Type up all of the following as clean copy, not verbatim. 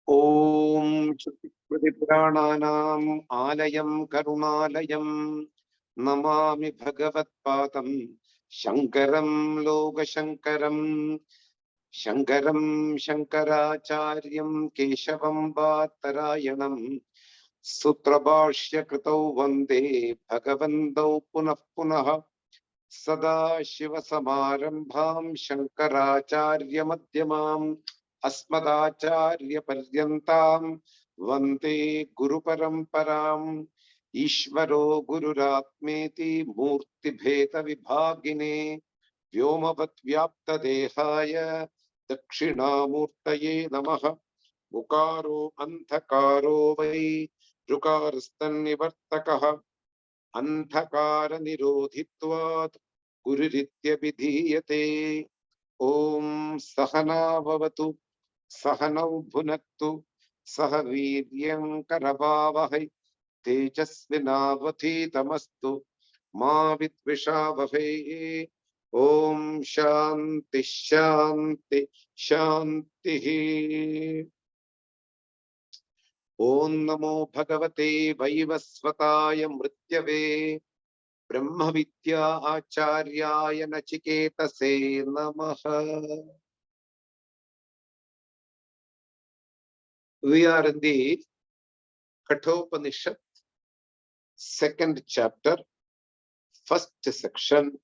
Om Shruti-Purananam Alayam Karunalayam Namami Bhagavat Padam Shankaram Logashankaram Shankaram Shankaracharyam Keshavam Bhattarayanam Sutrabhashya Kritau Vande Bhagavandau Punah Punah Sada Shiva Samarambham Shankaracharya Madhyamam Asmadacharya Paryantam Vande Guru Paramparam Ishvaro Gururatmeti Murti Bheta Vibhagine Vyomavat Vyapta Dehaya Dakshinamurtaye Namaha Mukaro Anthakaro Vai Rukarastan Nivartakaha अंधकार निरोधित्वात् गुरुरित्य विधीयते ओम सहना भवतु सहनौ भुनक्तु सह वीर्यं करवावहै तेजस्विनावधीतमस्तु मा विद्विषावहै ओम शांति शांति शांतिः ओम नमो भगवते वैवस्वताय मृत्यवे ब्रह्म विद्या आचार्याय नचिकेतसे नमः. We are in the Kaṭha Upaniṣad, second chapter, first section,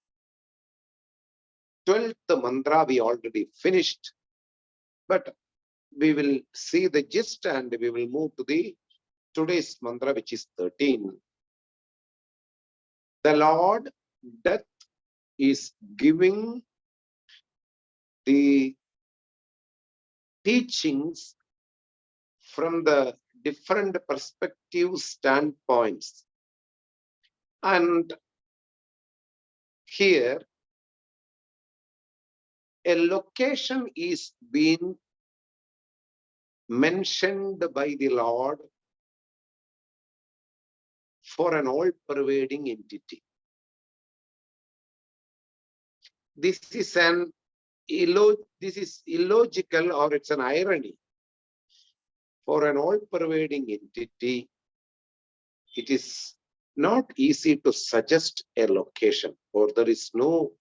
12th mantra. We already finished, but we will see the gist and we will move to the today's mantra, which is 13. The Lord Death is giving the teachings from the different perspective standpoints. And here, a location is being mentioned by the Lord for an all-pervading entity. This is illogical, or it's an irony. For an all-pervading entity, it is not easy to suggest a location, or there is no,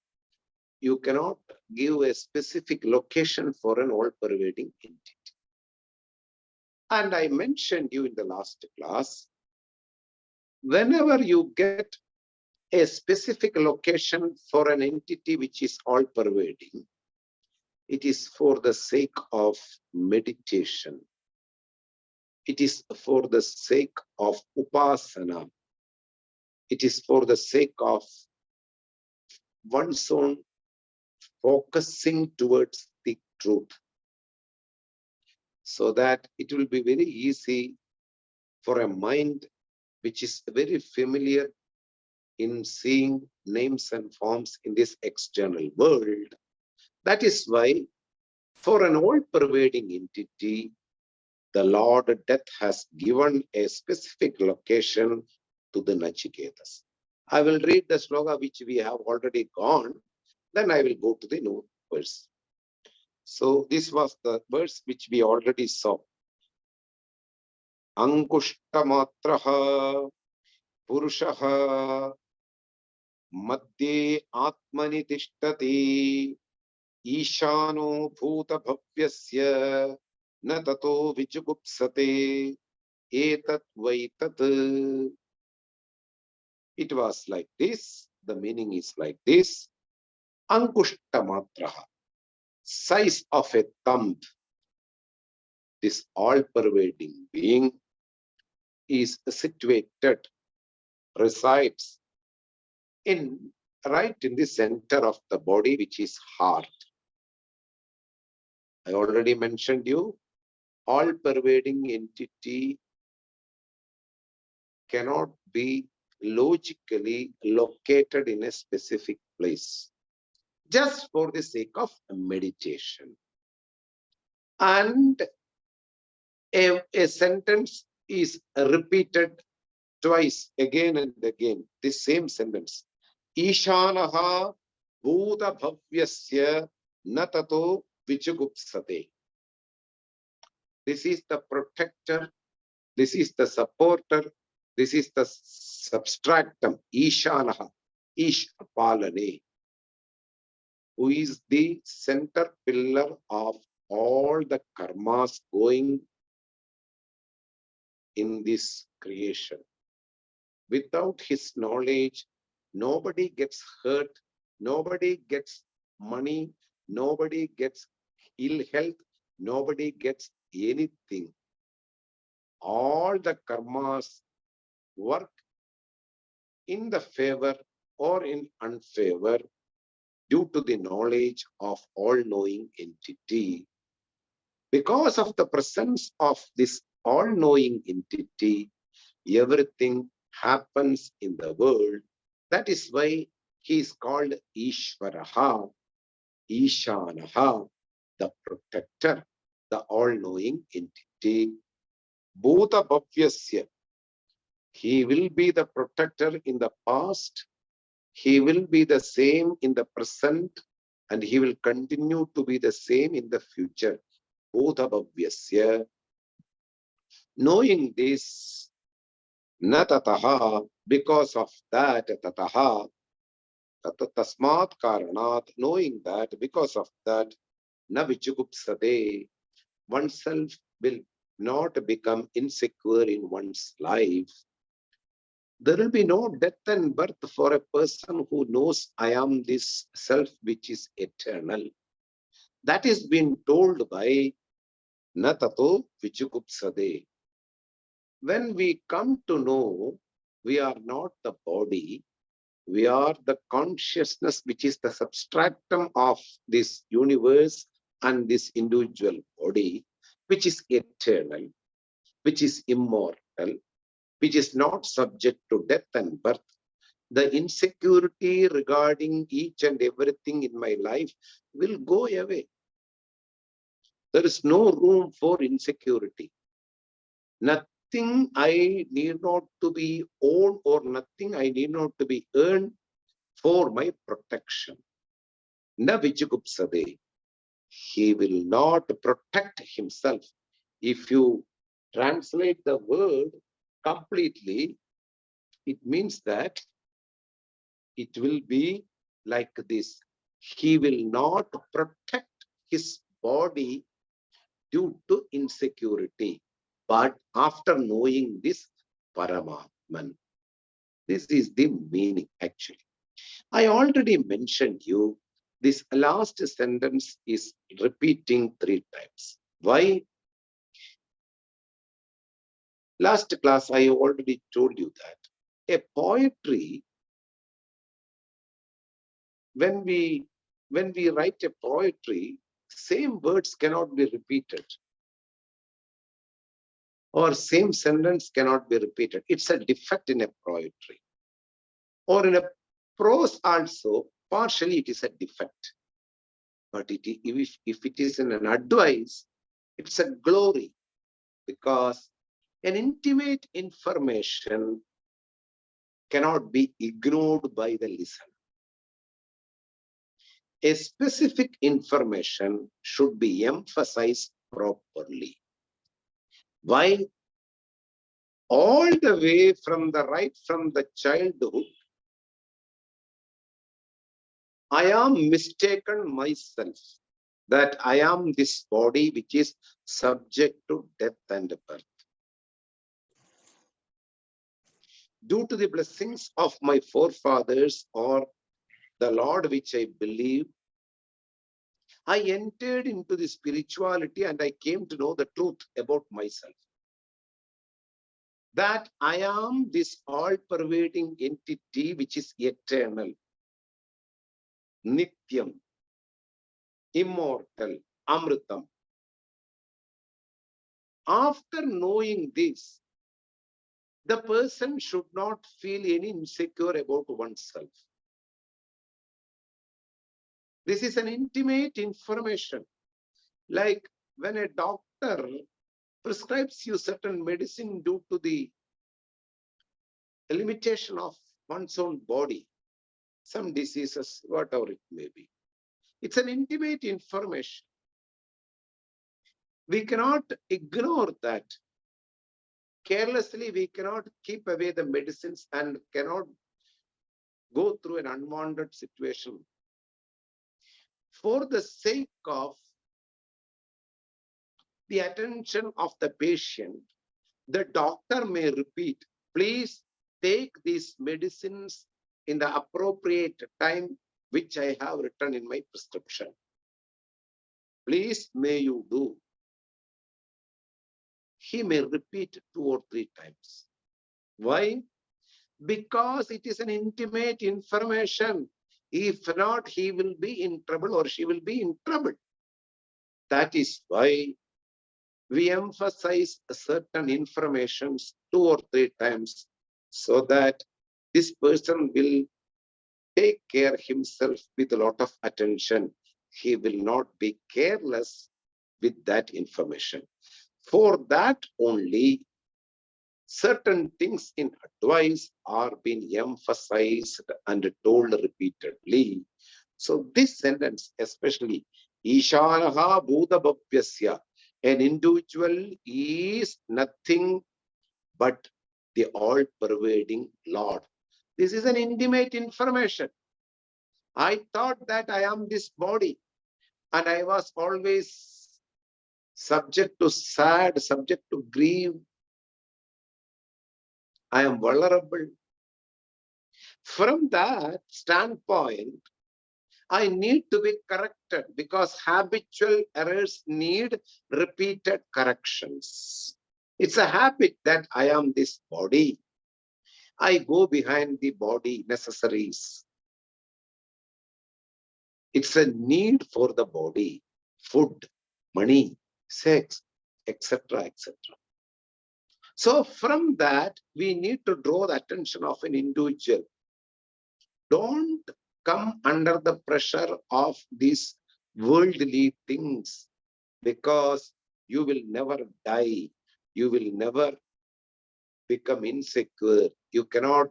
you cannot give a specific location for an all-pervading entity. And I mentioned you in the last class, whenever you get a specific location for an entity which is all-pervading, it is for the sake of meditation. It is for the sake of upasana. It is for the sake of one's own focusing towards the truth, so that it will be very easy for a mind which is very familiar in seeing names and forms in this external world. That is why, for an all-pervading entity, the Lord Death has given a specific location to the Nachiketas. I will read the sloka which we have already gone, then I will go to the new verse. So this was the verse which we already saw. Ankushta-matraha purushaha madhye atmani tishtati ishano bhuta bhavyasya na tato vichugupsate etat vaitat. It was like this. The meaning is like this. Ankushta-matraha, size of a thumb. This all-pervading being is situated, resides right in the center of the body, which is heart. I already mentioned you, all-pervading entity cannot be logically located in a specific place, just for the sake of meditation. And a sentence is repeated twice, again and again, the same sentence. Ishanaha bhuta bhavyasya na tato vichugupsate. This is the protector. This is the supporter. This is the substratum. Ishanaha. Ishapalane. Who is the center pillar of all the karmas going in this creation. Without his knowledge, nobody gets hurt, nobody gets money, nobody gets ill health, nobody gets anything. All the karmas work in the favor or in unfavor due to the knowledge of all-knowing entity. Because of the presence of this all-knowing entity, everything happens in the world. That is why he is called Ishvaraha, Ishanaha, the protector, the all-knowing entity. Bhuta Bhavyasya. He will be the protector in the past. He will be the same in the present, and he will continue to be the same in the future. Bhuta Bhavyasya. Knowing this, na tataha, because of that, tataha, tasmat karanat, knowing that, because of that, na vichugupsade, oneself will not become insecure in one's life. There will be no death and birth for a person who knows I am this self which is eternal. That is being told by na tato vichugupsade. When we come to know we are not the body, we are the consciousness which is the substratum of this universe and this individual body, which is eternal, which is immortal, which is not subject to death and birth. The insecurity regarding each and everything in my life will go away. There is no room for insecurity. Nothing I need not to be owned or nothing I need not to be earned for my protection. Na vichugupsade. He will not protect himself. If you translate the word completely, it means that it will be like this. He will not protect his body due to insecurity. But after knowing this Paramatman, this is the meaning actually. I already mentioned you, this last sentence is repeating 3 times. Why? Last class, I already told you that a poetry, when we write a poetry, same words cannot be repeated. Or same sentence cannot be repeated. It's a defect in a poetry. Or in a prose also, partially it is a defect. But if it is in an advice, it's a glory, because an intimate information cannot be ignored by the listener. A specific information should be emphasized properly. Why? All the way from the childhood, I am mistaken myself that I am this body which is subject to death and birth. Due to the blessings of my forefathers or the Lord which I believe, I entered into the spirituality and I came to know the truth about myself. That I am this all-pervading entity which is eternal, Nityam, immortal, Amritam. After knowing this, the person should not feel any insecure about oneself. This is an intimate information. Like when a doctor prescribes you certain medicine due to the limitation of one's own body, some diseases, whatever it may be. It's an intimate information. We cannot ignore that. Carelessly, we cannot keep away the medicines and cannot go through an unwanted situation. For the sake of the attention of the patient, the doctor may repeat, please take these medicines in the appropriate time, which I have written in my prescription. Please, may you do. He may repeat 2 or 3 times. Why? Because it is an intimate information. If not, he will be in trouble or she will be in trouble. That is why we emphasize certain informations 2 or 3 times so that this person will take care himself with a lot of attention. He will not be careless with that information. For that only, certain things in advice are being emphasized and told repeatedly. So this sentence, especially, Ishanaha Bhudabhavyasya, an individual is nothing but the all-pervading Lord. This is an intimate information. I thought that I am this body, and I was always subject to sad, subject to grief. I am vulnerable. From that standpoint, I need to be corrected because habitual errors need repeated corrections. It's a habit that I am this body. I go behind the body necessaries. It's a need for the body, food, money, sex, etc., etc. So from that, we need to draw the attention of an individual. Don't come under the pressure of these worldly things, because you will never die. You will never become insecure. You cannot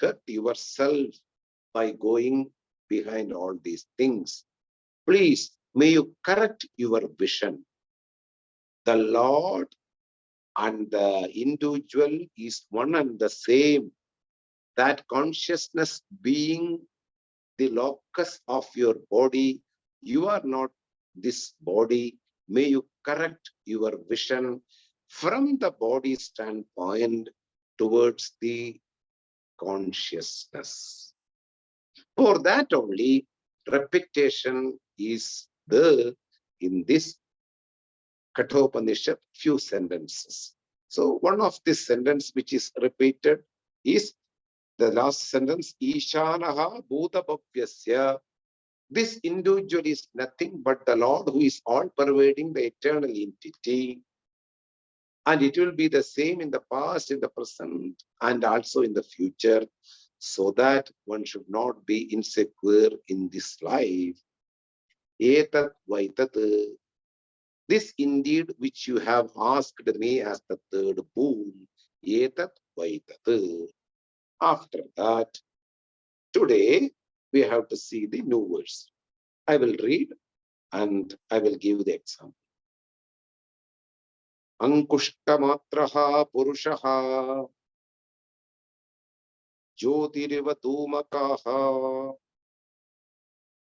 hurt yourself by going behind all these things. Please, may you correct your vision. The Lord and the individual is one and the same. That consciousness being the locus of your body, you are not this body. May you correct your vision from the body standpoint towards the consciousness. For that only, repetition is there in this Kaṭha Upaniṣad few sentences. So one of this sentence which is repeated is the last sentence, Ishanaha Bhudabhavyasya. This individual is nothing but the Lord who is all-pervading, the eternal entity. And it will be the same in the past, in the present, and also in the future, so that one should not be insecure in this life. Etat vaitat. This indeed which you have asked me as the third boon. Etat vaitat. After that, today we have to see the new words. I will read and I will give the example. Ankushta purushaha jyotiriva dhumakaha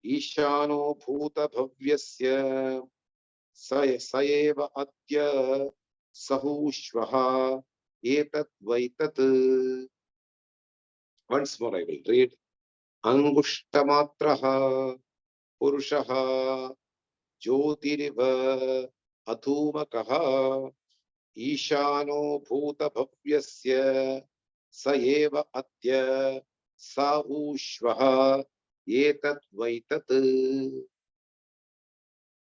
ishano bhuta bhavyasya saeva adya sahushvaha etat vaitat. Once more I will read. Angushta purushaha jyotiriva adhumakaha ishano bhuta bhavyasya saeva adya sahushvaha etat vaitat.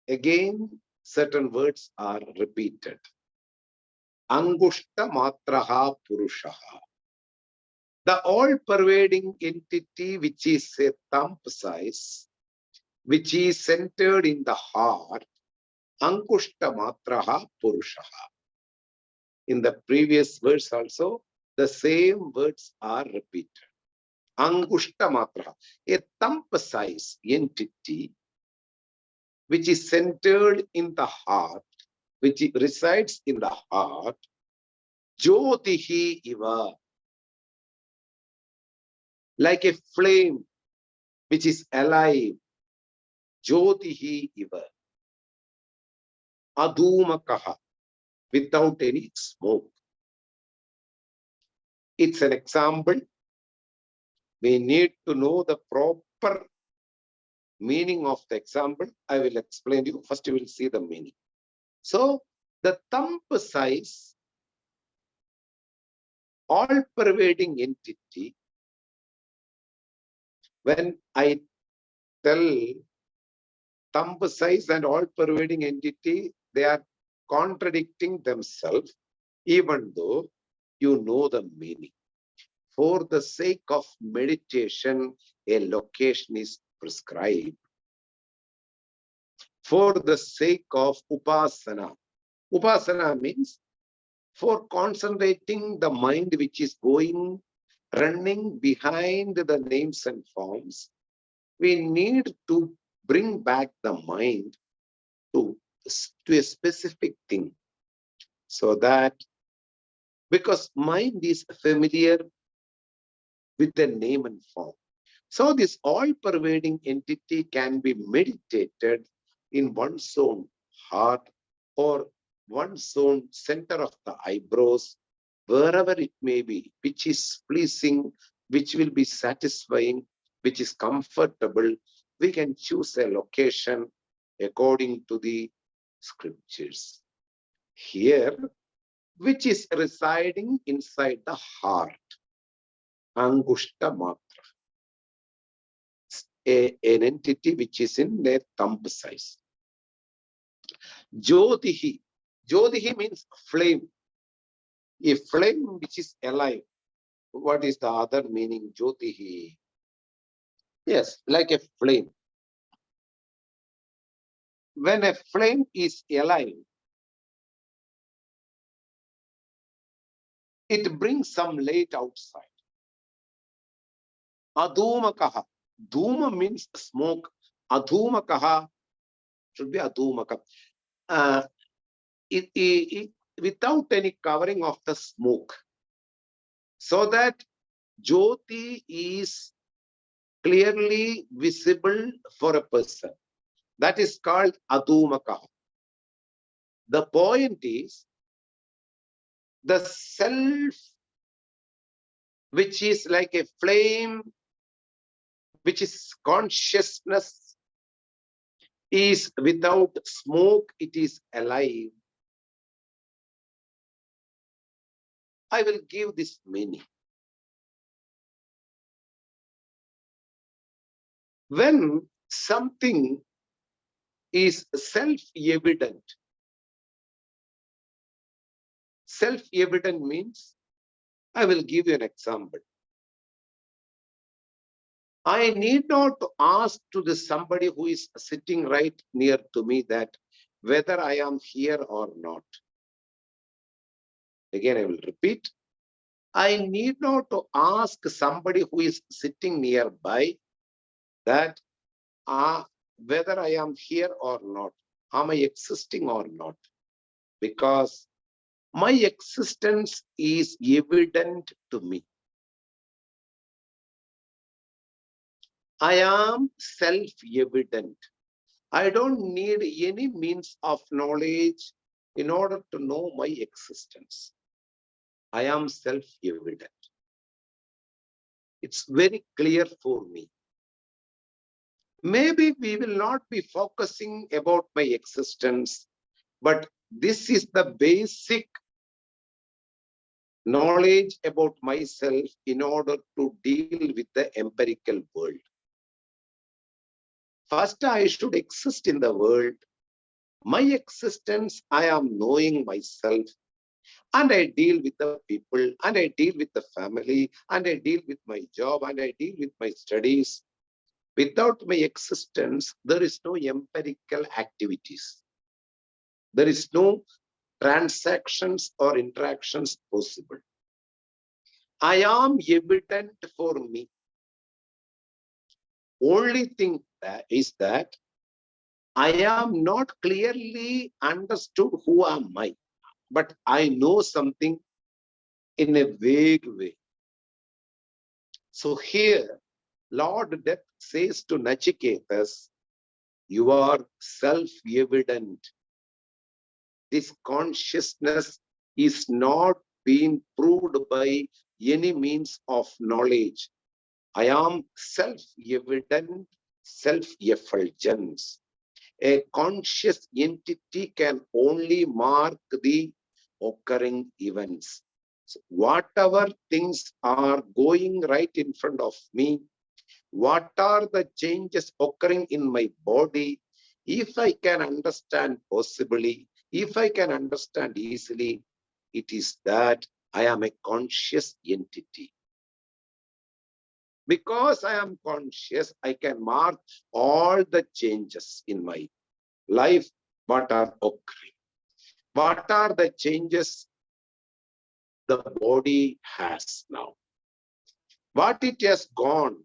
Again, certain words are repeated. Angushta matraha purushaha. The all-pervading entity which is a thumb size, which is centered in the heart, Angushta matraha purushaha. In the previous verse also, the same words are repeated. Angushta matraha, a thumb size entity which is centered in the heart, which resides in the heart, Jyotihi iva, like a flame which is alive, Jyotihi iva, adhumakaha, without any smoke. It's an example. We need to know the proper meaning of the example. I will explain to you. First, you will see the meaning. So, the thumb size, all-pervading entity, when I tell thumb size and all-pervading entity, they are contradicting themselves, even though you know the meaning. For the sake of meditation, a location is prescribed. For the sake of upasana. Upasana means for concentrating the mind which is running behind the names and forms, we need to bring back the mind to a specific thing. So that, because mind is familiar with the name and form. So this all-pervading entity can be meditated in one's own heart or one's own center of the eyebrows, wherever it may be, which is pleasing, which will be satisfying, which is comfortable. We can choose a location according to the scriptures. Here, which is residing inside the heart, Angushta Matra, an entity which is in their thumb size. Jyotihi. Jyotihi means flame. A flame which is alive. What is the other meaning? Jyotihi. Yes, like a flame. When a flame is alive, it brings some light outside. Adhumakaha. Dhuma means smoke. Adhumakaha should be adhumaka. Without any covering of the smoke. So that Jyoti is clearly visible for a person. That is called adhumakaha. The point is, the self, which is like a flame, which is consciousness, is without smoke, it is alive. I will give this meaning. When something is self-evident, self-evident means, I will give you an example. I need not to ask to the somebody who is sitting right near to me that whether I am here or not. Again, I will repeat. I need not to ask somebody who is sitting nearby that whether I am here or not. Am I existing or not? Because my existence is evident to me. I am self-evident. I don't need any means of knowledge in order to know my existence. I am self-evident. It's very clear for me. Maybe we will not be focusing about my existence, but this is the basic knowledge about myself in order to deal with the empirical world. First, I should exist in the world. My existence, I am knowing myself, and I deal with the people, and I deal with the family, and I deal with my job, and I deal with my studies. Without my existence, there is no empirical activities. There is no transactions or interactions possible. I am evident for me. Only thing that is that I am not clearly understood who am I, but I know something in a vague way. So here, Lord Death says to Nachiketas, you are self-evident. This consciousness is not being proved by any means of knowledge. I am self-evident, self-effulgence. A conscious entity can only mark the occurring events. So whatever things are going right in front of me, what are the changes occurring in my body, if I can understand possibly, if I can understand easily, it is that I am a conscious entity. Because I am conscious, I can mark all the changes in my life, what are occurring. What are the changes the body has now? What it has gone,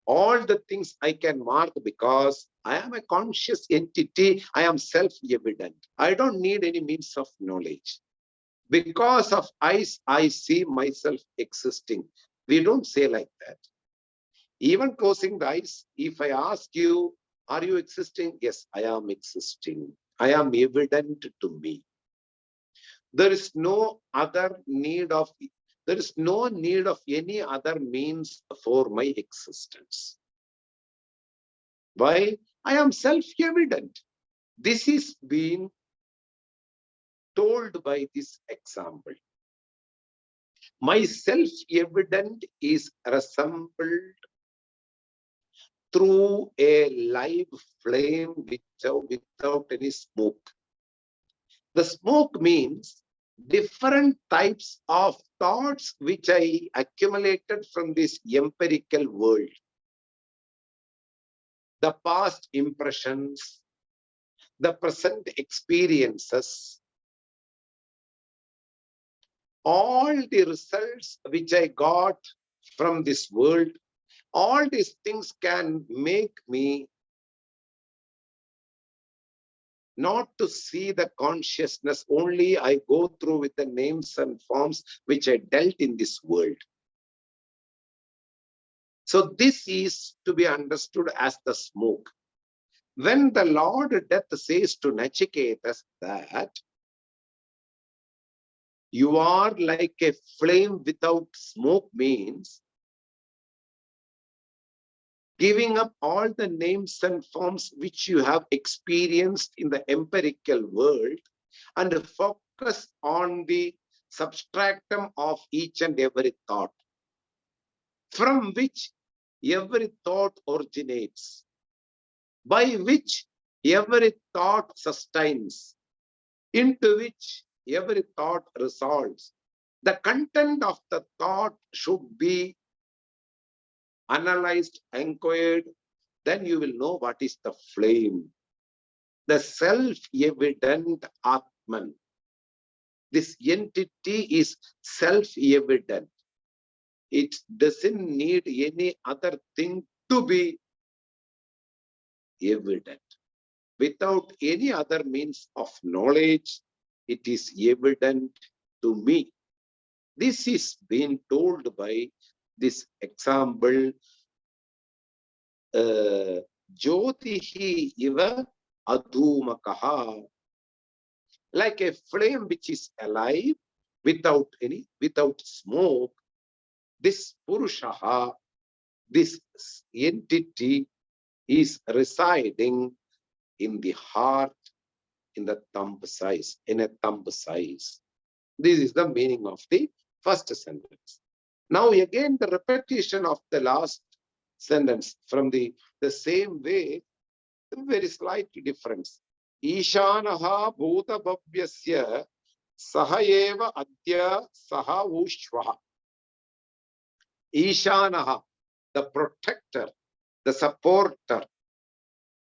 all the things I can mark because I am a conscious entity. I am self-evident. I don't need any means of knowledge. Because of eyes, I see myself existing. We don't say like that. Even closing the eyes, if I ask you, are you existing? Yes, I am existing. I am evident to me. There is no need of any other means for my existence. Why? I am self-evident. This is being told by this example. My self-evident is resembled through a live flame without any smoke. The smoke means different types of thoughts which I accumulated from this empirical world. The past impressions, the present experiences, all the results which I got from this world, all these things can make me not to see the consciousness, only I go through with the names and forms which I dealt in this world. So this is to be understood as the smoke. When the Lord Death says to Nachiketas that you are like a flame without smoke, means giving up all the names and forms which you have experienced in the empirical world and focus on the substratum of each and every thought, from which every thought originates, by which every thought sustains, into which every thought resolves. The content of the thought should be analyzed, inquired, then you will know what is the flame. The self-evident Atman. This entity is self-evident. It doesn't need any other thing to be evident. Without any other means of knowledge, it is evident to me. This is being told by this example, Jyotihi iva adhumakaha, like a flame which is alive without smoke. This Purushaha, this entity is residing in the heart, in the thumb size, in a thumb size. This is the meaning of the first sentence. Now again the repetition of the last sentence from the same way, very slight difference. Ishanaha bhuta bhavyasya sahaeva adya saha ushvaha. Ishanaha, the protector, the supporter,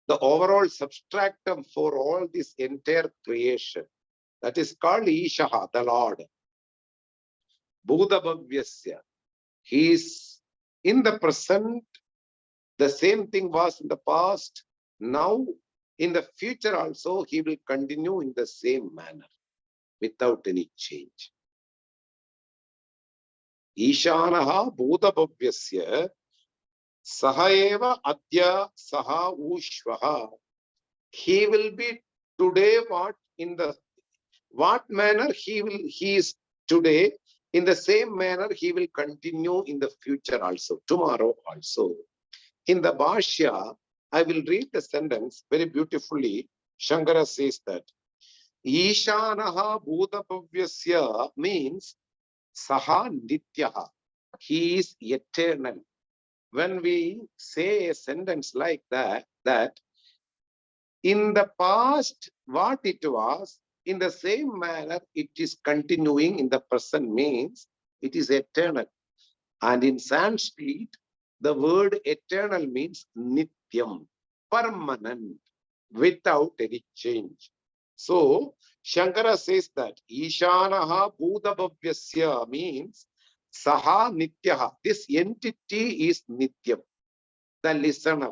the overall substratum for all this entire creation. That is called Ishaha, the Lord. Bhuta bhavyasya. He is in the present. The same thing was in the past. Now, in the future also, he will continue in the same manner without any change. Ishanaha bhutapapyasya sahaeva adya saha ushvaha. He will be today what manner he is today, in the same manner he will continue in the future also, tomorrow also. In the Bhashya, I will read the sentence very beautifully. Shankara says that Ishanaha bhutapavyasya means Saha Nityaha. He is eternal. When we say a sentence like that in the past, what it was, in the same manner, it is continuing in the present, means it is eternal. And in Sanskrit, the word eternal means nityam, permanent, without any change. So, Shankara says that Ishanaha Bhutapapyasya means Saha Nityaha. This entity is Nityam, the listener,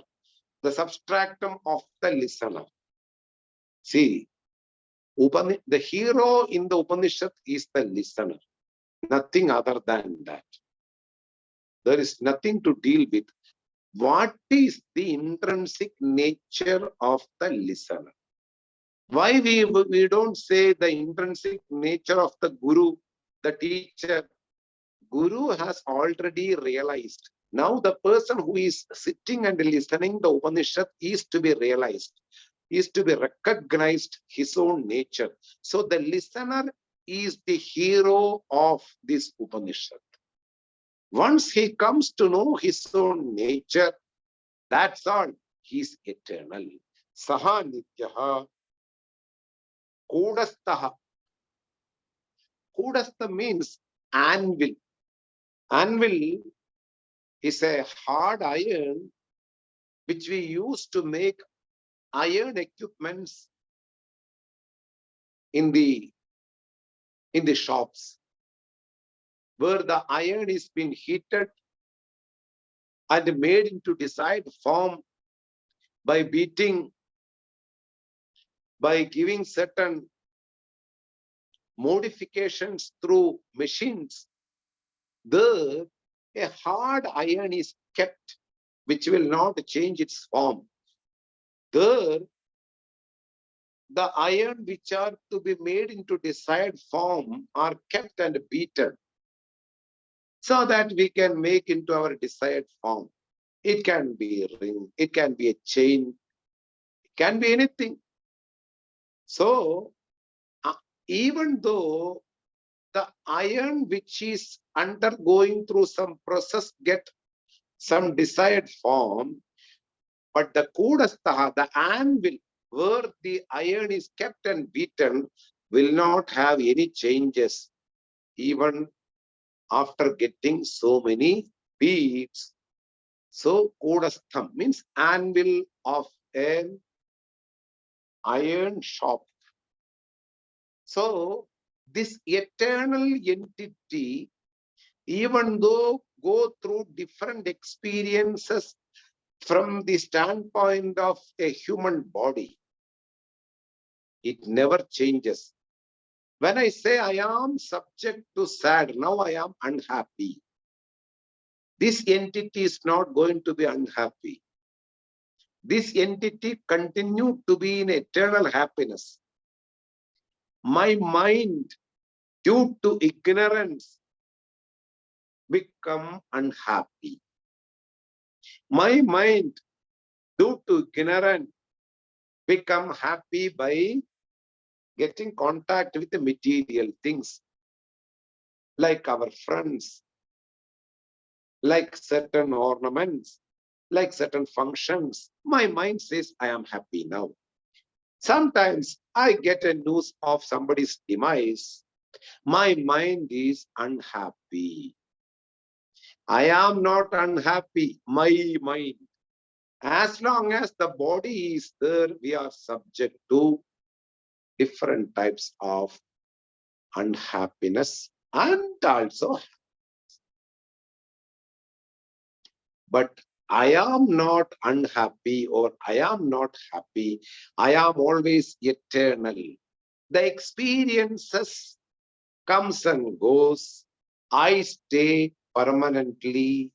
the substratum of the listener. See, the hero in the Upanishad is the listener, nothing other than that. There is nothing to deal with. What is the intrinsic nature of the listener? Why we don't say the intrinsic nature of the Guru, the teacher? Guru has already realized. Now the person who is sitting and listening the Upanishad is to be realized, is to be recognized his own nature. So the listener is the hero of this Upanishad. Once he comes to know his own nature, that's all. He is eternal. Saha Nityaha Kudastaha. Kudastha means anvil. Anvil is a hard iron which we use to make iron equipments in the shops, where the iron is being heated and made into desired form by beating, by giving certain modifications through machines. There, a hard iron is kept, which will not change its form. There, the iron which are to be made into desired form are kept and beaten, so that we can make into our desired form. It can be a ring, it can be a chain, it can be anything. So, even though the iron which is undergoing through some process get some desired form, but the kudastaha, the anvil, where the iron is kept and beaten, will not have any changes, even after getting so many beats. So kudastham means anvil of an iron shop. So this eternal entity, even though go through different experiences from the standpoint of a human body, it never changes. When I say I am subject to sad, now I am unhappy. This entity is not going to be unhappy. This entity continued to be in eternal happiness. My mind, due to ignorance, become unhappy. My mind, due to ignorance, become happy by getting contact with the material things, like our friends, like certain ornaments, like certain functions. My mind says, I am happy now. Sometimes I get a news of somebody's demise. My mind is unhappy. I am not unhappy. My mind. As long as the body is there, we are subject to different types of unhappiness and also. But I am not unhappy or I am not happy. I am always eternal. The experiences comes and goes. I stay permanently.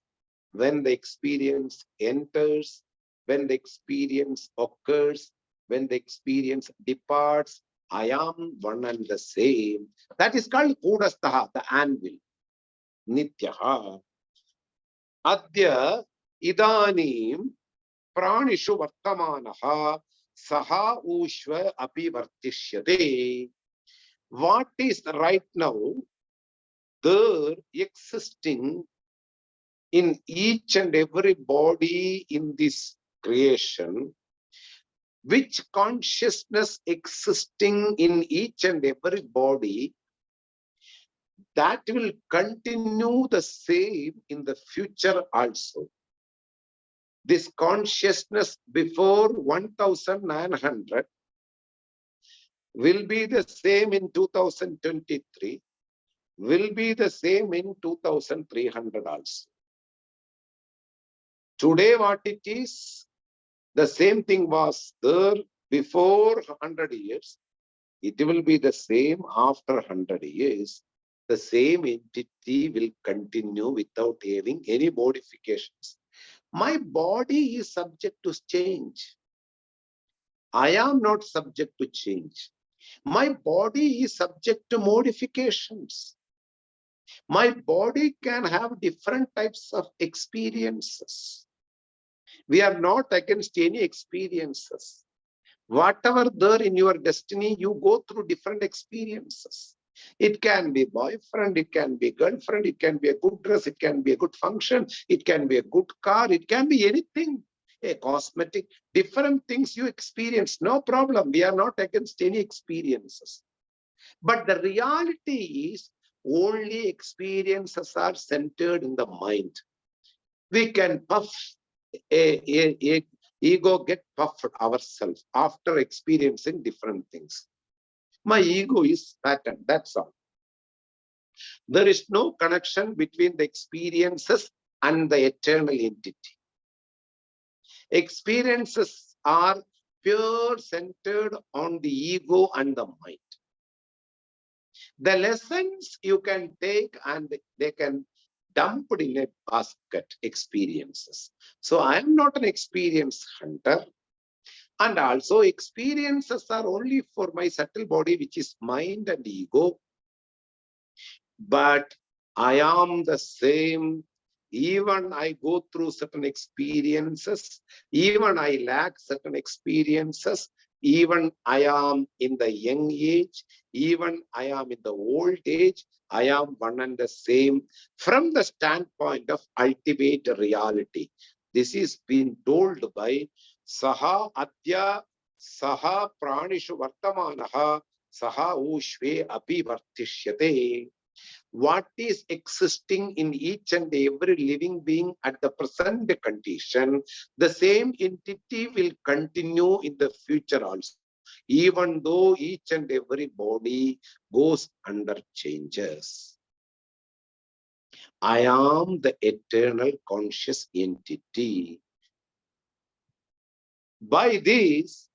When the experience enters, when the experience occurs, when the experience departs, I am one and the same. That is called Kudastaha, the anvil. Nityaha. Adya idanim pranishu vartamanaha saha ushva api vartishyate. What is right now there existing in each and every body in this creation, which consciousness existing in each and every body, that will continue the same in the future also. This consciousness before 1900 will be the same in 2023, will be the same in 2300 also. Today what it is, the same thing was there before 100 years. It will be the same after 100 years. The same entity will continue without having any modifications. My body is subject to change. I am not subject to change. My body is subject to modifications. My body can have different types of experiences. We are not against any experiences. Whatever there in your destiny, you go through different experiences. It can be boyfriend, it can be girlfriend, it can be a good dress, it can be a good function, it can be a good car, it can be anything, a cosmetic, different things you experience, no problem. We are not against any experiences. But the reality is only experiences are centered in the mind. We can puff a ego get puffed ourselves after experiencing different things. My ego is pattern, that's all. There is no connection between the experiences and the eternal entity. Experiences are pure centered on the ego and the mind. The lessons you can take and they can dump in a basket, experiences. So I am not an experience hunter. And also experiences are only for my subtle body, which is mind and ego. But I am the same. Even I go through certain experiences, even I lack certain experiences, even I am in the young age, even I am in the old age, I am one and the same from the standpoint of ultimate reality. This is being told by Saha Adya Saha Pranishu Vartamanaha Saha Ushve Api Vartishyate. What is existing in each and every living being at the present condition, the same entity will continue in the future also, even though each and every body goes under changes. I am the eternal conscious entity. By this,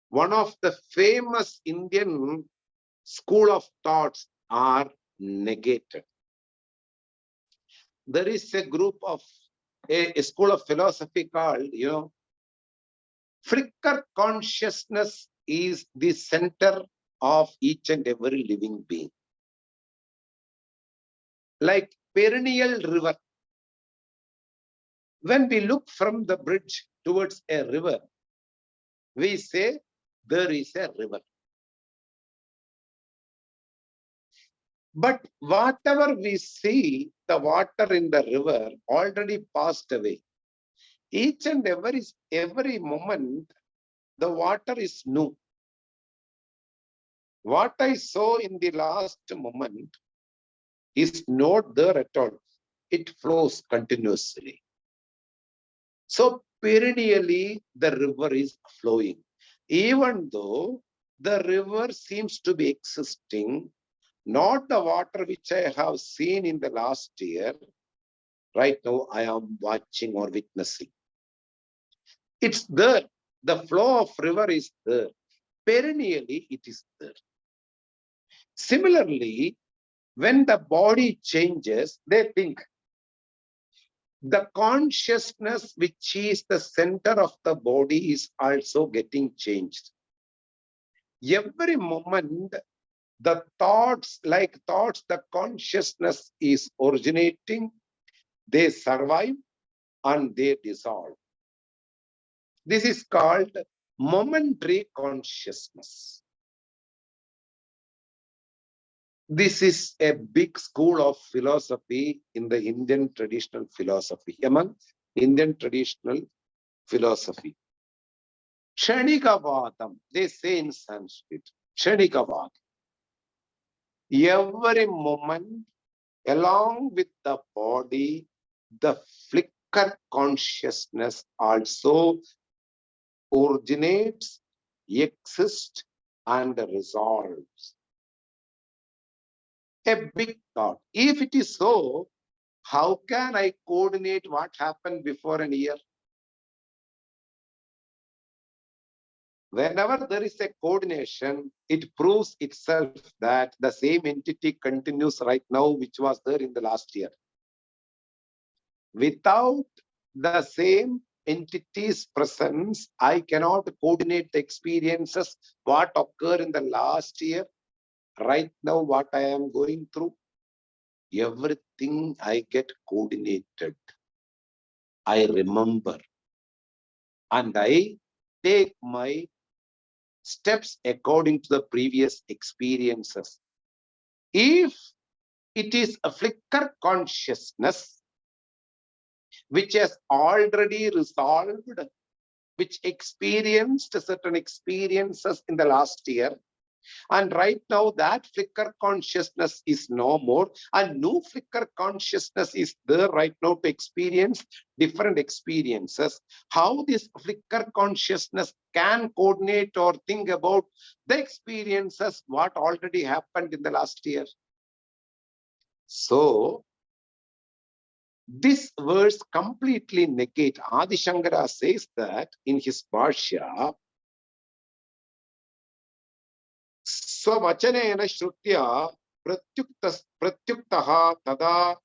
one of the famous Indian school of thoughts are negated. There is a group of a school of philosophy called, flicker consciousness is the center of each and every living being. Like perennial river. When we look from the bridge towards a river, we say there is a river. But whatever we see, the water in the river already passed away. Each and every moment, the water is new. What I saw in the last moment is not there at all. It flows continuously. So perennially, the river is flowing. Even though the river seems to be existing, not the water which I have seen in the last year, right now I am watching or witnessing. It's there. The flow of river is there. Perennially, it is there. Similarly, when the body changes, they think the consciousness, which is the center of the body, is also getting changed. Every moment, the thoughts, the consciousness is originating, they survive and they dissolve. This is called momentary consciousness. This is a big school of philosophy in the Indian traditional philosophy, among Indian traditional philosophy. Kshanikavadam, they say in Sanskrit, Kshanikavadam. Every moment, along with the body, the flicker consciousness also originates, exists, and resolves. A big thought. If it is so, how can I coordinate what happened before a year? Whenever there is a coordination, it proves itself that the same entity continues right now, which was there in the last year. Without the same entity's presence, I cannot coordinate the experiences, what occurred in the last year, right now, what I am going through. Everything I get coordinated. I remember. And I take my steps according to the previous experiences. If it is a flicker consciousness which has already resolved, which experienced certain experiences in the last year, and right now that flicker consciousness is no more, and new flicker consciousness is there right now to experience different experiences. How this flicker consciousness can coordinate or think about the experiences what already happened in the last year? So this verse completely negates. Adi Shankara says that in his Bhashya, स्ववचनेन श्रुत्या प्रत्युक्तः तदा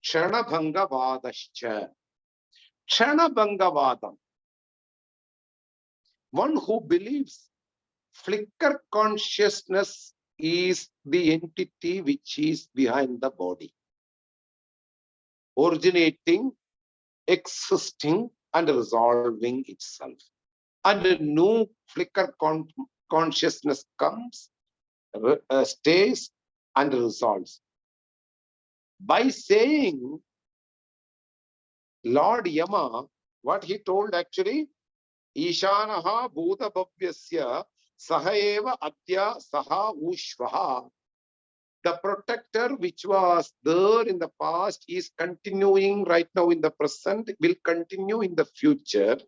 क्षणभंगवादश्च. Kshanabhangavadam. One who believes flicker consciousness is the entity which is behind the body, originating, existing, and resolving itself. And a new flicker consciousness comes, stays, and resolves. By saying Lord Yama, what he told actually, Ishanaha Bhuta Bhavyasya Sahaeva Adya Saha Ushvaha. The protector which was there in the past is continuing right now in the present, will continue in the future.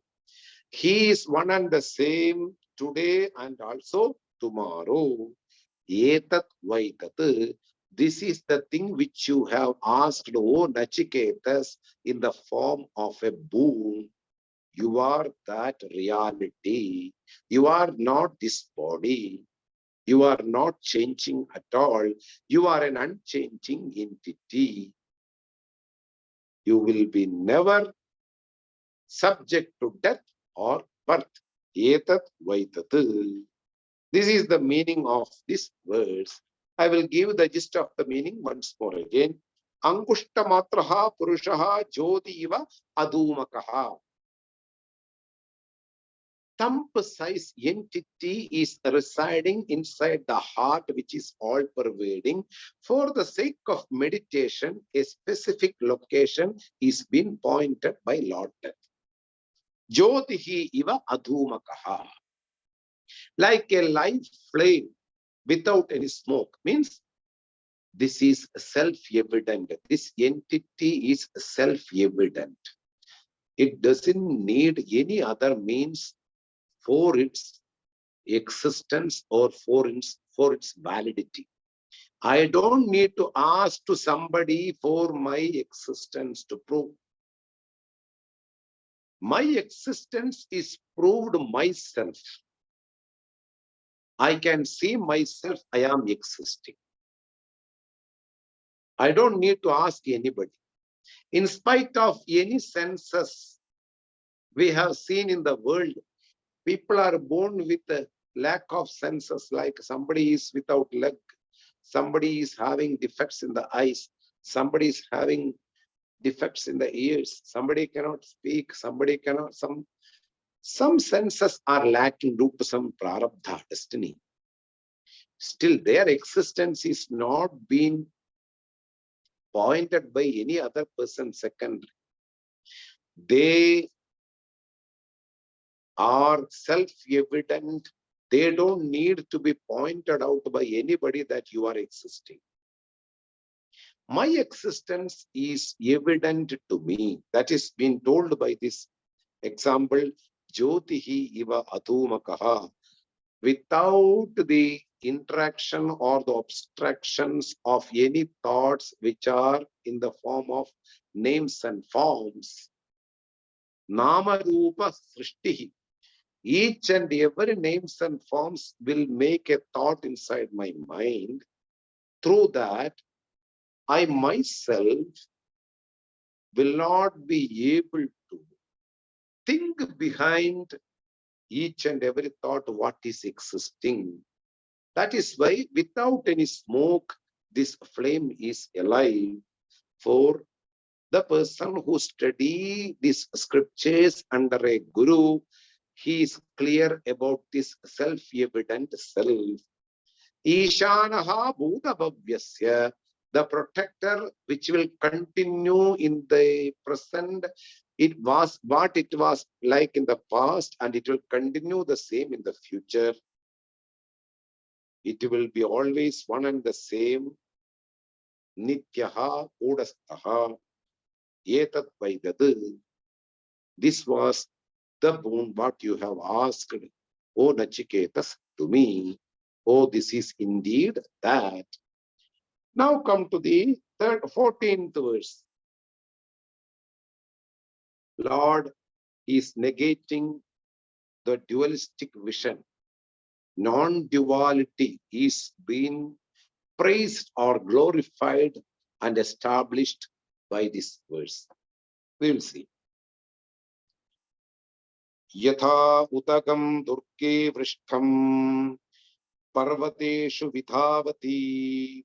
He is one and the same today and also tomorrow. Etat Vaitat. This is the thing which you have asked, O Nachiketas, in the form of a boon. You are that reality. You are not this body. You are not changing at all. You are an unchanging entity. You will be never subject to death or birth. Etat Vaitat. This is the meaning of these words. I will give the gist of the meaning once more again. Angushta matraha purushaha jyoti adumakaha. Thumb size entity is residing inside the heart, which is all pervading. For the sake of meditation, a specific location is being pointed by Lord Death. Jyotihi iva adhumakaha. Like a live flame without any smoke, means this is self-evident. This entity is self-evident. It doesn't need any other means for its existence or for its validity. I don't need to ask to somebody for my existence to prove. My existence is proved myself. I can see myself, I am existing. I don't need to ask anybody. In spite of any senses we have seen in the world, people are born with a lack of senses, like somebody is without leg, somebody is having defects in the eyes, somebody is having defects in the ears, somebody cannot speak, somebody cannot, some senses are lacking due to some prarabdha, destiny. Still, their existence is not being pointed by any other person secondary. They are self-evident. They don't need to be pointed out by anybody that you are existing. My existence is evident to me. That is been told by this example, Jyotihi iva adhumakaha. Without the interaction or the abstractions of any thoughts which are in the form of names and forms, nama rupa srishtihi. Each and every names and forms will make a thought inside my mind. Through that, I myself will not be able to think behind each and every thought what is existing. That is why without any smoke, this flame is alive. For the person who study these scriptures under a guru, he is clear about this self-evident self. Ishanaha Bhutavavyasya, the protector which will continue in the present. It was what it was like in the past, and it will continue the same in the future. It will be always one and the same. Nityaha Udastaha Etat Vaidadu. This was the boon what you have asked, O Nachiketas, to me. Oh, this is indeed that. Now come to the 14th verse. Lord is negating the dualistic vision. Non-duality is being praised or glorified and established by this verse. We will see. Yatha utakam durke vrishtham parvateshu vidhavati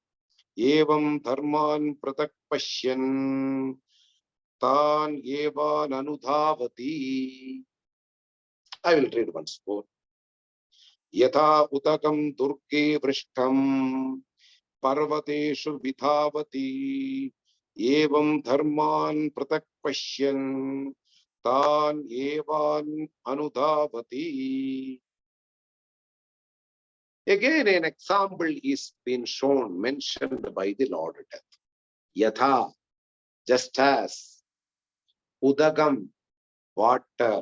evam dharman pratak pashyan tan evan anudhavati. I will read once more. Yatha utakam durke vrishtham parvateshu vidhavati evam dharman pratak pashyan tan evan anudhavati. Again, an example is being shown, mentioned by the Lord. Yatha, just as, udagam, water,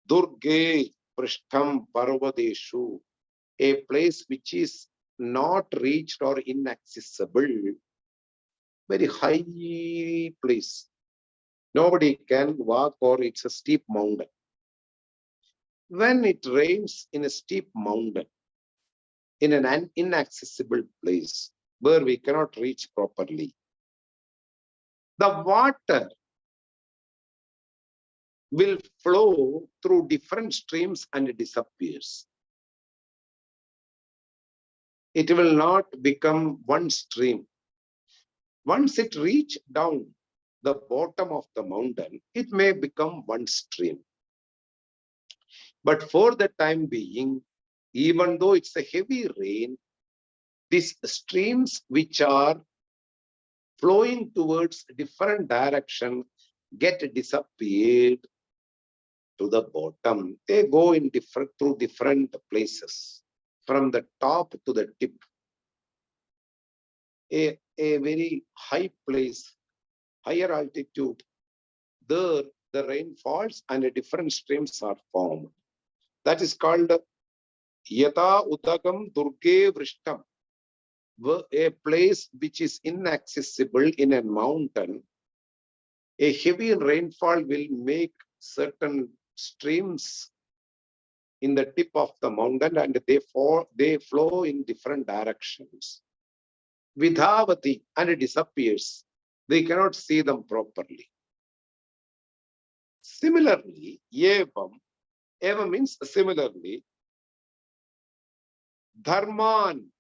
durge, prishtham, parvadeshu, a place which is not reached or inaccessible, very high place. Nobody can walk, or it's a steep mountain. When it rains in a steep mountain, in an inaccessible place where we cannot reach properly, the water will flow through different streams and it disappears. It will not become one stream. Once it reaches down the bottom of the mountain, it may become one stream. But for the time being, even though it's a heavy rain, these streams which are flowing towards different direction get disappeared to the bottom. They go in through different places, from the top to the tip. A very high place, higher altitude, there the rain falls and different streams are formed. That is called Yata Udakam Durge Vrishtam. a place which is inaccessible in a mountain, a heavy rainfall will make certain streams in the tip of the mountain and they flow in different directions. Vidhavati, and it disappears. They cannot see them properly. Similarly, eva means similarly, dharman,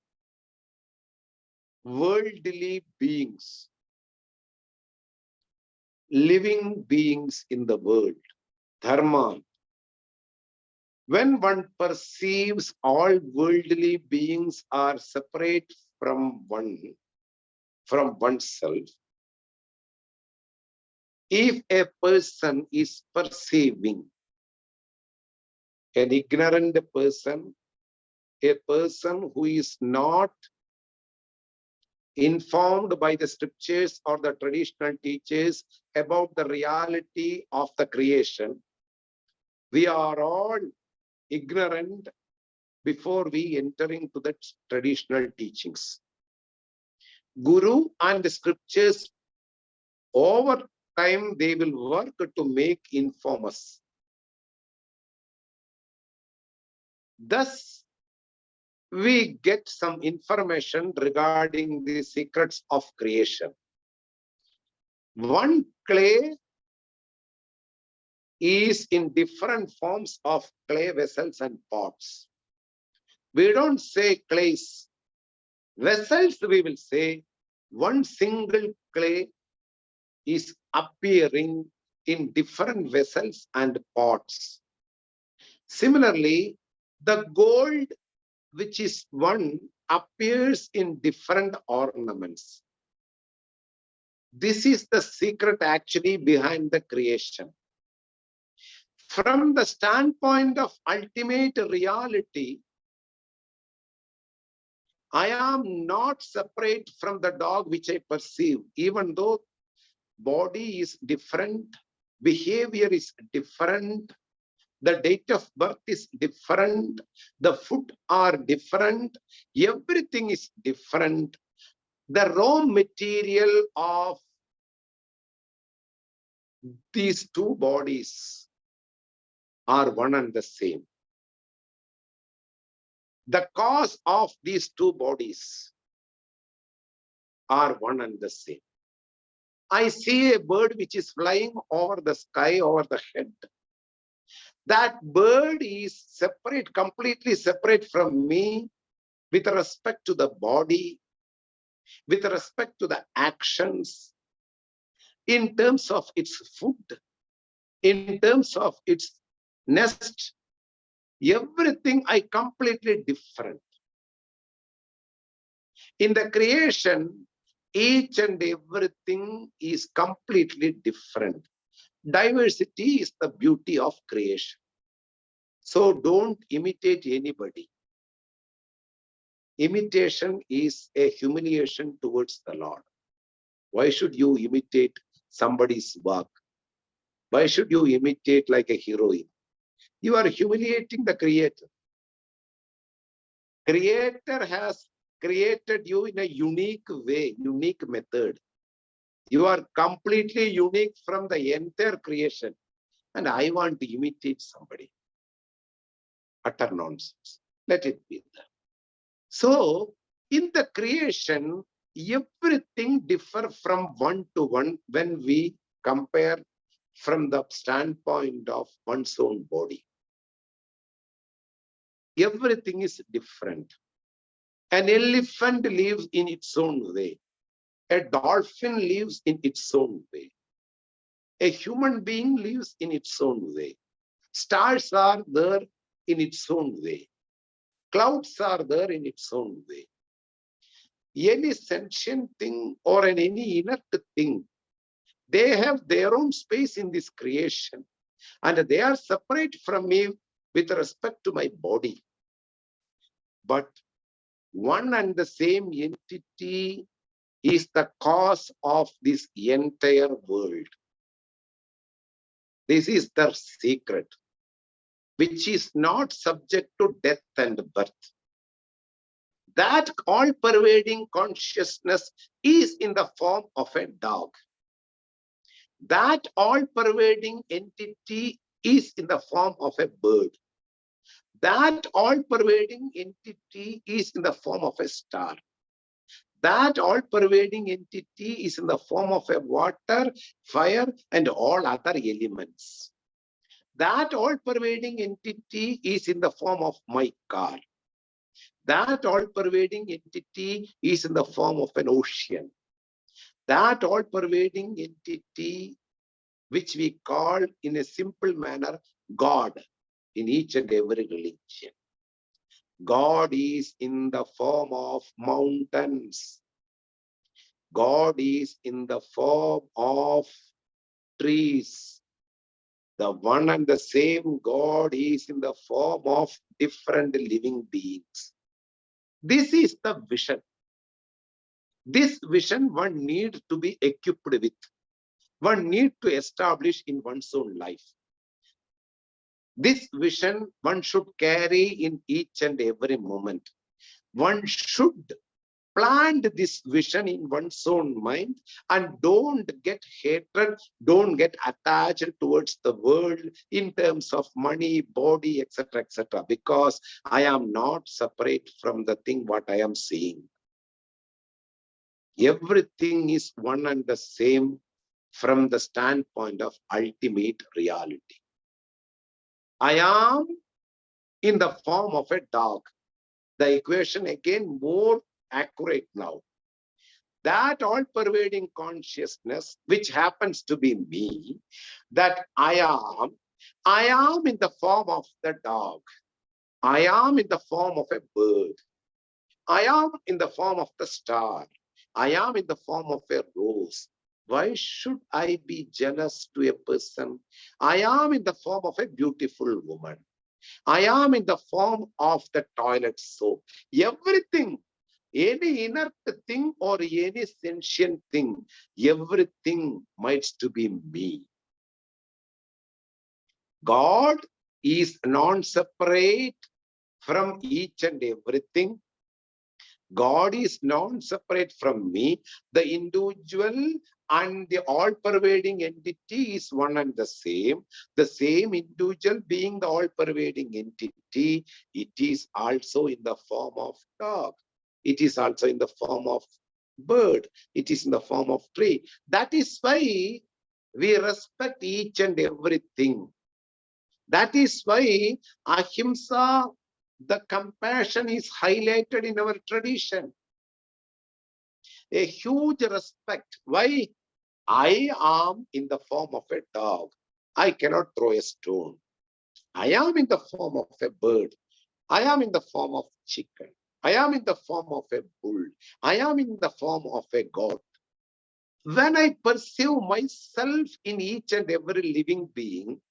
worldly beings, living beings in the world, dharman. When one perceives all worldly beings are separate from oneself, if a person is perceiving, an ignorant person, a person who is not informed by the scriptures or the traditional teachers about the reality of the creation, we are all ignorant before we enter into the traditional teachings. Guru and the scriptures, over time, they will work to make inform us. Thus, we get some information regarding the secrets of creation. One clay is in different forms of clay vessels and pots. We don't say clays. Vessels, we will say one single clay is appearing in different vessels and pots. Similarly, the gold, which is one, appears in different ornaments. This is the secret actually behind the creation. From the standpoint of ultimate reality, I am not separate from the dog which I perceive, even though body is different, behavior is different, the date of birth is different, the food are different, everything is different. The raw material of these two bodies are one and the same. The cause of these two bodies are one and the same. I see a bird which is flying over the sky, over the head. That bird is separate, completely separate from me with respect to the body, with respect to the actions, in terms of its food, in terms of its nest, everything I completely different. In the creation, each and everything is completely different. Diversity is the beauty of creation. So don't imitate anybody. Imitation is a humiliation towards the Lord. Why should you imitate somebody's work? Why should you imitate like a heroine? You are humiliating the Creator. Creator has created you in a unique way, unique method. You are completely unique from the entire creation. And I want to imitate somebody. Utter nonsense. Let it be there. So, in the creation, everything differs from one to one when we compare from the standpoint of one's own body. Everything is different. An elephant lives in its own way. A dolphin lives in its own way. A human being lives in its own way. Stars are there in its own way. Clouds are there in its own way. Any sentient thing or any inert thing, they have their own space in this creation. And they are separate from me with respect to my body. But one and the same entity is the cause of this entire world. This is the secret, which is not subject to death and birth. That all-pervading consciousness is in the form of a dog. That all-pervading entity is in the form of a bird. That all-pervading entity is in the form of a star. That all-pervading entity is in the form of a water, fire, and all other elements. That all-pervading entity is in the form of my car. That all-pervading entity is in the form of an ocean. That all-pervading entity, which we call in a simple manner God in each and every religion. God is in the form of mountains. God is in the form of trees. The one and the same God is in the form of different living beings. This is the vision. This vision one needs to be equipped with. One needs to establish in one's own life. This vision one should carry in each and every moment. One should plant this vision in one's own mind and don't get hatred, don't get attached towards the world in terms of money, body, etc., etc., because I am not separate from the thing what I am seeing. Everything is one and the same from the standpoint of ultimate reality. I am in the form of a dog. The equation again more accurate now. That all-pervading consciousness, which happens to be me, that I am in the form of the dog. I am in the form of a bird. I am in the form of the star. I am in the form of a rose. Why should I be jealous to a person? I am in the form of a beautiful woman. I am in the form of the toilet soap. Everything, any inert thing or any sentient thing, everything might to be me. God is non-separate from each and everything. God is non-separate from me. The individual and the all-pervading entity is one and the same. The same individual being the all-pervading entity, it is also in the form of dog. It is also in the form of bird. It is in the form of tree. That is why we respect each and everything. That is why ahimsa, the compassion, is highlighted in our tradition. A huge respect. Why? I am in the form of a dog. I cannot throw a stone. I am in the form of a bird. I am in the form of chicken. I am in the form of a bull. I am in the form of a goat. When I perceive myself in each and every living being,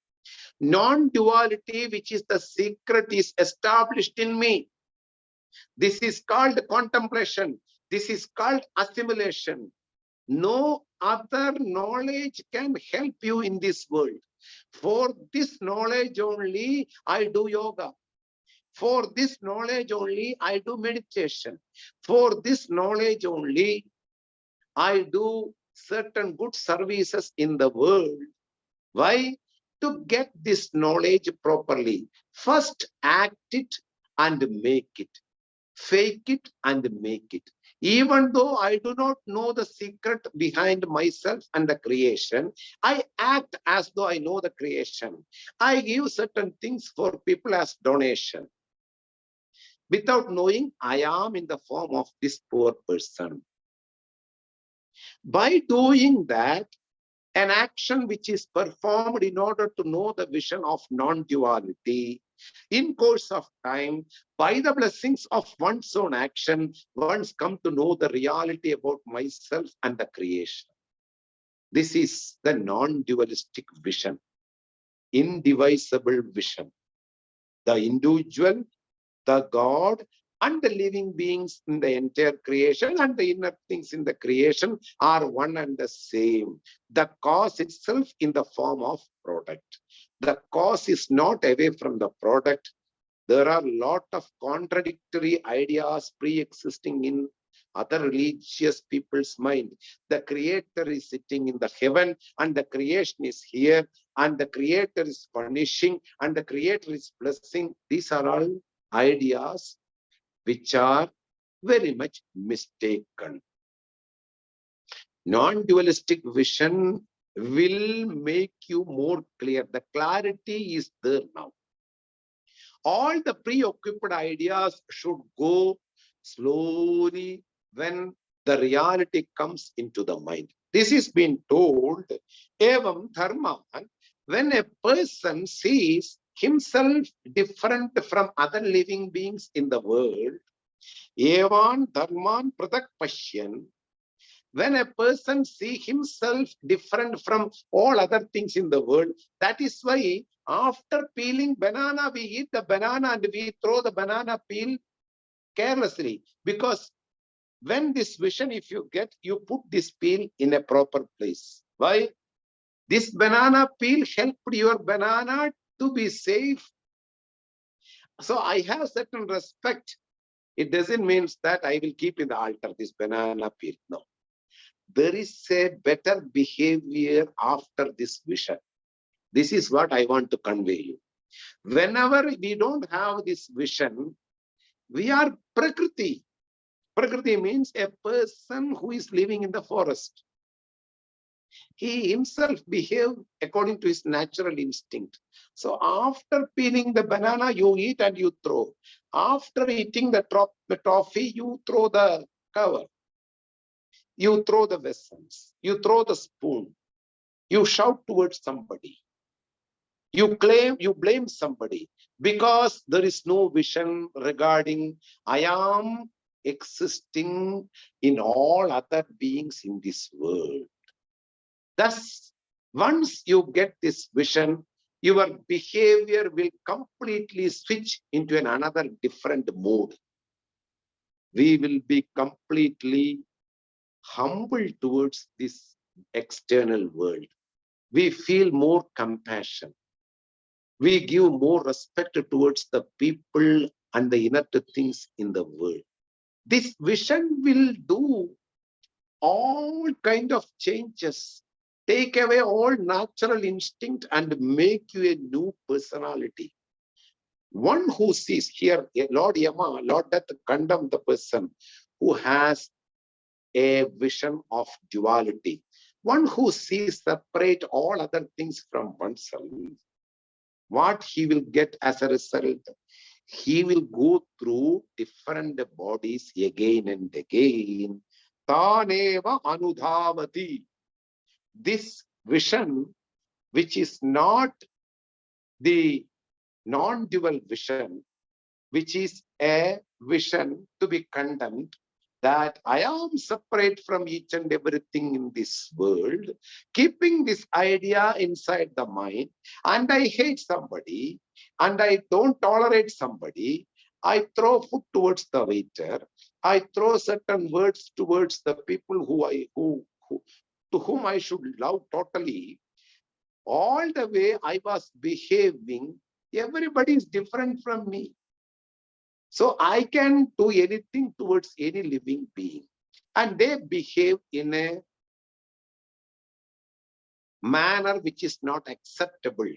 non-duality, which is the secret, is established in me. This is called contemplation. This is called assimilation. No other knowledge can help you in this world. For this knowledge only, I do yoga. For this knowledge only, I do meditation. For this knowledge only, I do certain good services in the world. Why? To get this knowledge properly. First, act it and make it. Fake it and make it. Even though I do not know the secret behind myself and the creation, I act as though I know the creation. I give certain things for people as donation. Without knowing, I am in the form of this poor person. By doing that, an action which is performed in order to know the vision of non-duality, in course of time, by the blessings of one's own action, one's come to know the reality about myself and the creation. This is the non-dualistic vision, indivisible vision. The individual, the God, and the living beings in the entire creation and the inner things in the creation are one and the same. The cause itself in the form of product. The cause is not away from the product. There are a lot of contradictory ideas pre-existing in other religious people's mind. The creator is sitting in the heaven and the creation is here, and the creator is punishing and the creator is blessing. These are all ideas which are very much mistaken. Non-dualistic vision will make you more clear. The clarity is there now. All the preoccupied ideas should go slowly when the reality comes into the mind. This is being told, evam dharma, when a person sees himself different from other living beings in the world, evan dharman pratak pashyan, when a person sees himself different from all other things in the world, that is why after peeling banana, we eat the banana and we throw the banana peel carelessly. Because when this vision, if you get, you put this peel in a proper place. Why? This banana peel helped your banana to be safe. So I have certain respect. It doesn't mean that I will keep in the altar this banana peel. No. There is a better behavior after this vision. This is what I want to convey you. Whenever we don't have this vision, we are Prakriti. Prakriti means a person who is living in the forest. He himself behaves according to his natural instinct. So after peeling the banana, you eat and you throw. After eating the toffee, you throw the cover. You throw the vessels. You throw the spoon. You shout towards somebody. You blame somebody because there is no vision regarding I am existing in all other beings in this world. Thus, once you get this vision, your behavior will completely switch into another different mode. We will be completely humble towards this external world. We feel more compassion. We give more respect towards the people and the inner things in the world. This vision will do all kind of changes, take away all natural instinct and make you a new personality. One who sees here, Lord Yama, Lord Death condemn the person who has a vision of duality. One who sees separate all other things from oneself, what he will get as a result? He will go through different bodies again and again. Taneva anudhavati. This vision, which is not the non-dual vision, which is a vision to be condemned, that I am separate from each and everything in this world, keeping this idea inside the mind, and I hate somebody, and I don't tolerate somebody, I throw food towards the waiter, I throw certain words towards the people to whom I should love totally. All the way I was behaving, everybody is different from me. So I can do anything towards any living being. And they behave in a manner which is not acceptable.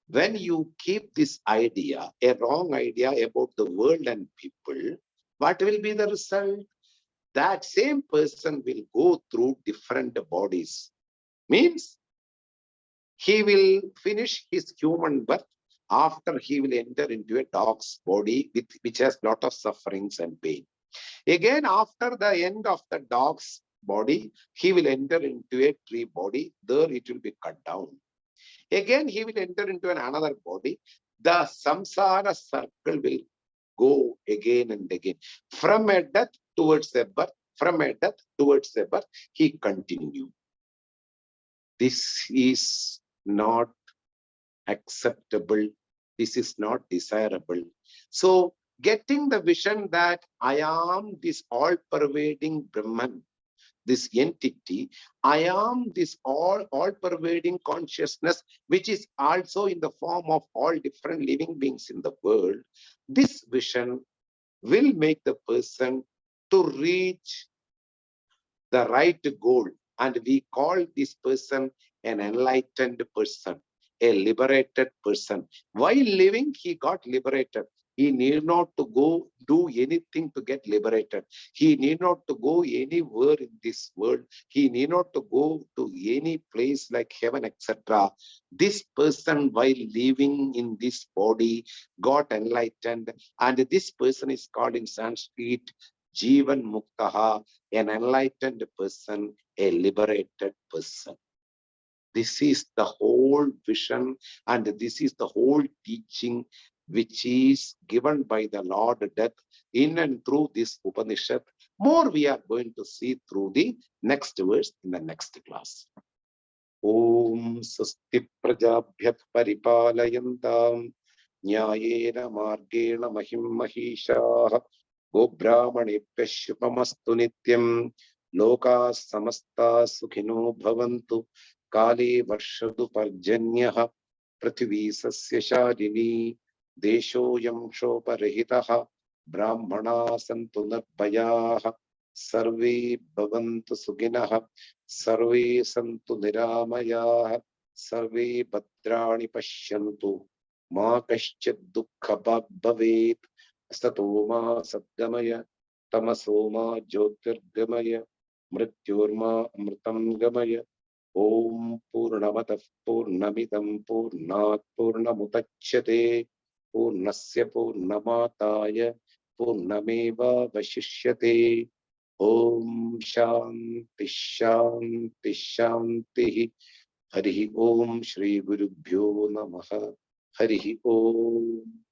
When you keep this idea, a wrong idea about the world and people, what will be the result? That same person will go through different bodies. Means he will finish his human birth. After he will enter into a dog's body which has a lot of sufferings and pain. Again, after the end of the dog's body, he will enter into a tree body. There it will be cut down. Again, he will enter into another body. The samsara circle will go again and again. From a death towards a birth, from a death towards a birth, he continues. This is not acceptable. This is not desirable. So getting the vision that I am this all-pervading Brahman, this entity. I am this all-pervading consciousness, which is also in the form of all different living beings in the world. This vision will make the person to reach the right goal. And we call this person an enlightened person, a liberated person. While living, he got liberated. He need not to go do anything to get liberated. He need not to go anywhere in this world. He need not to go to any place like heaven, etc. This person, while living in this body, got enlightened. And this person is called in Sanskrit Jivan Muktaha, an enlightened person, a liberated person. This is the whole vision and this is the whole teaching which is given by the Lord Death in and through this Upanishad. More we are going to see through the next verse in the next class. Om Swasti Prajabhyat Paripalayantam Nyayena Margena Mahim Mahishaha Gobrahmanebhya Shubhamastu Nityam Loka Samasta Sukhino Bhavantu Kale Varshadu Parjanyaha Prithvi Sasya Shadini Deshoyam Shoparahitaha Brahmana Santu Nirbayaha Sarve Bhavantu Suginaha Sarve Santu Niramayaha Sarve Bhadrani Pashyantu Ma Kaschid Dukkha Bhavet Statoma Sadgamaya Tamasoma Jyotirgamaya Mrityorma Amritam Gamaya Om Purnamatav Purnamidam Purnat Purnamutachyate Purnasya Purnamataya Purnameva Vashishyate Om Shanti Shanti Shanti Harihi Om Shri Gurubhyo Namaha Harihi Om